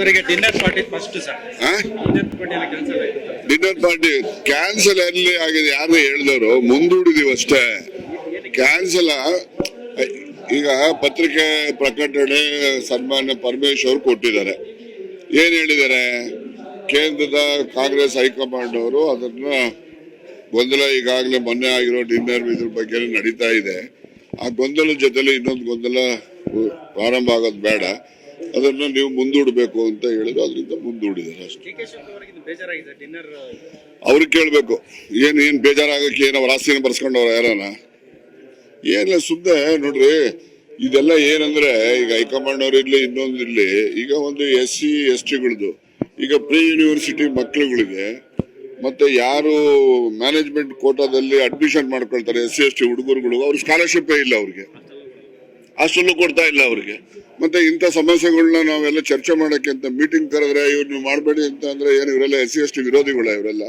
ಸರಿಗೆ dinner party first sir. Dinner party cancel ಎಲ್ಲಿ ಆಗಿದೆ ಯಾರು ಹೇಳಿದವರು, ಮುಂದೂಡಿದೀವಿ ಅಷ್ಟೇ. ಕ್ಯಾನ್ಸಲ್ ಈಗ ಪತ್ರಿಕೆ ಪ್ರಕಟಣೆ ಸನ್ಮಾನ್ಯ ಪರಮೇಶ್ವರ್ ಕೊಟ್ಟಿದ್ದಾರೆ. ಏನ್ ಹೇಳಿದ್ದಾರೆ, ಕೇಂದ್ರದ ಕಾಂಗ್ರೆಸ್ ಹೈಕಮಾಂಡ್ ಅವರು ಅದನ್ನ ಗೊಂದಲ ಈಗಾಗಲೇ ಮೊನ್ನೆ ಆಗಿರೋ ಡಿನ್ನರ್ ಇದ್ರ ಬಗ್ಗೆ ನಡೀತಾ ಇದೆ. ಆ ಗೊಂದಲ ಜೊತೆಲಿ ಇನ್ನೊಂದು ಗೊಂದಲ ಪ್ರಾರಂಭ ಆಗೋದು ಬೇಡ, ಅದನ್ನ ನೀವು ಮುಂದೂಡಬೇಕು ಅಂತ ಹೇಳಿದ್ರು. ಅದರಿಂದ ಮುಂದೂಡಿದ್ದಾರೆ ಅಷ್ಟೇ. ಅವ್ರಿಗೆ ಕೇಳ್ಬೇಕು ಏನ್ ಬೇಜಾರಾಗಕ್ಕೆ, ಏನ್ ಅವ್ರ ಆಸ್ತಿನ ಬರ್ಸ್ಕೊಂಡವ್ರ ಯಾರನ ಏನಿಲ್ಲ. ಸುಮ್ಮನೆ ನೋಡ್ರಿ, ಇದೆಲ್ಲ ಏನಂದ್ರೆ ಈಗ ಹೈಕಮಾಂಡ್ ಅವ್ರು ಇರ್ಲಿ ಇನ್ನೊಂದು ಇರ್ಲಿ, ಈಗ ಒಂದು SC STಗಳದ್ದು ಈಗ ಪ್ರೀ ಯೂನಿವರ್ಸಿಟಿ ಮಕ್ಕಳುಗಳಿಗೆ ಮತ್ತೆ ಯಾರು ಮ್ಯಾನೇಜ್ಮೆಂಟ್ ಕೋಟಾದಲ್ಲಿ ಅಡ್ಮಿಷನ್ ಮಾಡ್ಕೊಳ್ತಾರೆ SC ST ಹುಡುಗರುಗಳು, ಅವ್ರ ಸ್ಕಾಲರ್ಶಿಪ್ ಇಲ್ಲ, ಅವ್ರಿಗೆ ಅಷ್ಟಲ್ಲೂ ಕೊಡ್ತಾ ಇಲ್ಲ ಅವ್ರಿಗೆ. ಮತ್ತೆ ಇಂಥ ಸಮಸ್ಯೆಗಳನ್ನ ನಾವೆಲ್ಲ ಚರ್ಚೆ ಮಾಡಕ್ಕೆ ಅಂತ ಮೀಟಿಂಗ್ ಕರೆದ್ರೆ ಇವ್ರು ಮಾಡಬೇಡಿ ಅಂತ ಅಂದ್ರೆ ಏನು, ಇವರೆಲ್ಲ SC ST ವಿರೋಧಿಗಳ ಇವರೆಲ್ಲ?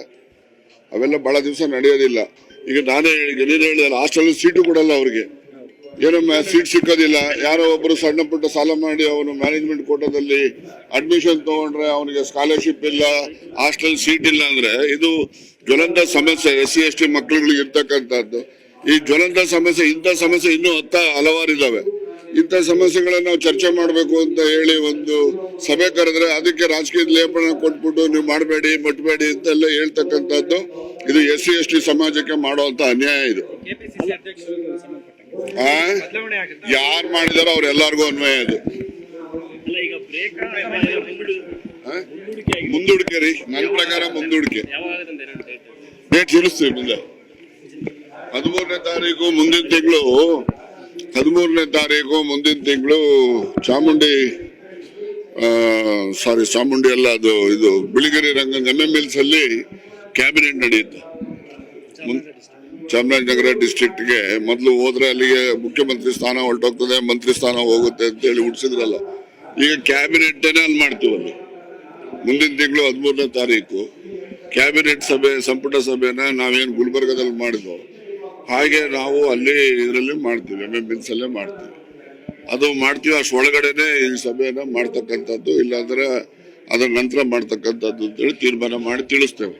ಅವೆಲ್ಲ ಬಹಳ ದಿವಸ ನಡೆಯೋದಿಲ್ಲ. ಈಗ ನಾನೇ ನೀನು ಹೇಳಿದಲ್ಲ, ಹಾಸ್ಟೆಲ್ ಸೀಟು ಕೊಡಲ್ಲ ಅವ್ರಿಗೆ, ಏನೋ ಸೀಟ್ ಸಿಕ್ಕೋದಿಲ್ಲ. ಯಾರೋ ಒಬ್ರು ಸಣ್ಣ ಪುಟ್ಟ ಸಾಲ ಮಾಡಿ ಅವನು ಮ್ಯಾನೇಜ್ಮೆಂಟ್ ಕೋಟಾದಲ್ಲಿ ಅಡ್ಮಿಷನ್ ತಗೊಂಡ್ರೆ ಅವನಿಗೆ ಸ್ಕಾಲರ್ಶಿಪ್ ಇಲ್ಲ, ಹಾಸ್ಟೆಲ್ ಸೀಟ್ ಇಲ್ಲ ಅಂದ್ರೆ ಇದು ಜ್ವಲಂತ ಸಮಸ್ಯೆ SC ST ಮಕ್ಕಳುಗಳಿಗೆ ಇರ್ತಕ್ಕಂಥದ್ದು. ಈ ಜ್ವಲಂತ ಸಮಸ್ಯೆ, ಇಂಥ ಸಮಸ್ಯೆ ಇನ್ನೂ ಹಲವಾರು ಇದಾವೆ. ಇಂಥ ಸಮಸ್ಯೆಗಳನ್ನ ನಾವು ಚರ್ಚೆ ಮಾಡಬೇಕು ಅಂತ ಹೇಳಿ ಒಂದು ಸಭೆ ಕರೆದ್ರೆ ಅದಕ್ಕೆ ರಾಜಕೀಯದ ಲೇಪನ ಕೊಟ್ಬಿಟ್ಟು ನೀವು ಮಾಡಬೇಡಿ ಮುಟ್ಬೇಡಿ ಅಂತೆಲ್ಲ ಹೇಳ್ತಕ್ಕಂಥದ್ದು ಇದು SC ST ಸಮಾಜಕ್ಕೆ ಮಾಡುವಂತ ಅನ್ಯಾಯ. ಇದು ಯಾರು ಮಾಡಿದಾರೋ ಅವ್ರೆಲ್ಲರಿಗೂ ಅನ್ವಯ. ಅದು ಮುಂದೂಡಿಕೆ ರೀ, ನನ್ನ ಪ್ರಕಾರ ಮುಂದೂಡಿಕೆ. ಡೇಟ್ ತಿಳಿಸ್ತೀವಿ ಮುಂದೆ. 13ನೇ ತಾರೀಕು ಮುಂದಿನ ತಿಂಗಳು, 13ನೇ ತಾರೀಕು ಮುಂದಿನ ತಿಂಗಳು ಚಾಮುಂಡಿ ಅಲ್ಲ, ಅದು ಇದು ಬಿಳಿಗಿರಿ ರಂಗನ MMLs ಅಲ್ಲಿ ಕ್ಯಾಬಿನೆಟ್ ನಡೆಯುತ್ತೆ. ಚಾಮರಾಜನಗರ ಡಿಸ್ಟ್ರಿಕ್ಟ್ಗೆ ಮೊದಲು ಹೋದ್ರೆ ಅಲ್ಲಿಗೆ ಮುಖ್ಯಮಂತ್ರಿ ಸ್ಥಾನ ಹೊರಟೋಗ್ತದೆ, ಮಂತ್ರಿ ಸ್ಥಾನ ಹೋಗುತ್ತೆ ಅಂತ ಹೇಳಿ ಉಡ್ಸಿದ್ರಲ್ಲ. ಈಗ ಕ್ಯಾಬಿನೆಟ್ ಅಲ್ಲಿ ಮಾಡ್ತೀವಿ. ಅಲ್ಲಿ ಮುಂದಿನ ತಿಂಗಳು 13ನೇ ತಾರೀಕು ಕ್ಯಾಬಿನೆಟ್ ಸಭೆ, ಸಂಪುಟ ಸಭೆನ ನಾವೇನು ಗುಲ್ಬರ್ಗದಲ್ಲಿ ಮಾಡಿದ್ವು ಹಾಗೆ ನಾವು ಅಲ್ಲಿ ಇದರಲ್ಲಿ ಮಾಡ್ತೀವಿ, MMLs ಅಲ್ಲೇ ಮಾಡ್ತೀವಿ. ಅದು ಮಾಡ್ತೀವಿ, ಅಷ್ಟೊಳಗಡೆನೆ ಈ ಸಭೆನ ಮಾಡ್ತಕ್ಕಂಥದ್ದು, ಇಲ್ಲಾಂದ್ರೆ ಅದರ ನಂತರ ಮಾಡ್ತಕ್ಕಂಥದ್ದು ಅಂತೇಳಿ ತೀರ್ಮಾನ ಮಾಡಿ ತಿಳಿಸ್ತೇವೆ.